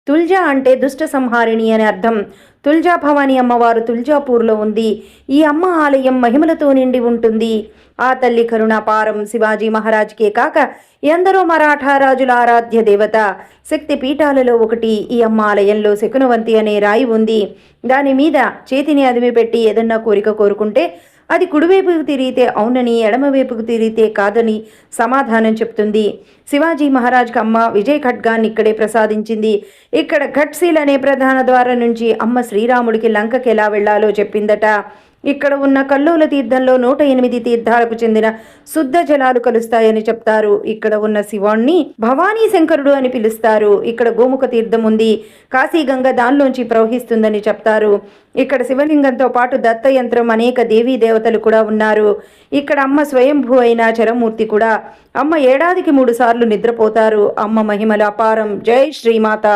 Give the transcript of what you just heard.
తుల్జా అంటే దుష్ట సంహారిణి అని అర్థం. తుల్జా భవాని అమ్మవారు తుల్జాపూర్లో ఉంది. ఈ అమ్మ ఆలయం మహిమలతో నిండి ఉంటుంది. ఆ తల్లి కరుణాపారం. శివాజీ మహారాజ్కే కాక ఎందరో మరాఠా రాజుల ఆరాధ్య దేవత. శక్తి పీఠాలలో ఒకటి. ఈ అమ్మ ఆలయంలో శకునవంతి అనే రాయి ఉంది. దాని మీద చేతిని అదిమిపెట్టి ఏదన్నా కోరిక కోరుకుంటే అది కుడివైపుకు తిరిగితే అవునని, ఎడమవైపుకు తిరిగితే కాదని సమాధానం చెప్తుంది. శివాజీ మహారాజ్కి అమ్మ విజయ్ ఖడ్గాన్ని ఇక్కడే ప్రసాదించింది. ఇక్కడ ఘట్సీల్ అనే ప్రధాన ద్వారం నుంచి అమ్మ శ్రీరాముడికి లంకకి ఎలా వెళ్లాలో చెప్పిందట. ఇక్కడ ఉన్న కల్లోల తీర్థంలో 108 తీర్థాలకు చెందిన శుద్ధ జలాలు కలుస్తాయని చెప్తారు. ఇక్కడ ఉన్న శివాణ్ణి భవానీ శంకరుడు అని పిలుస్తారు. ఇక్కడ గోముఖ తీర్థం ఉంది. కాశీగంగ దానిలోంచి ప్రవహిస్తుందని చెప్తారు. ఇక్కడ శివలింగంతో పాటు దత్త యంత్రం, అనేక దేవీ దేవతలు కూడా ఉన్నారు. ఇక్కడ అమ్మ స్వయంభూ అయిన చరమూర్తి కూడా. అమ్మ ఏడాదికి 3 సార్లు నిద్రపోతారు. అమ్మ మహిమల అపారం. జై శ్రీమాత.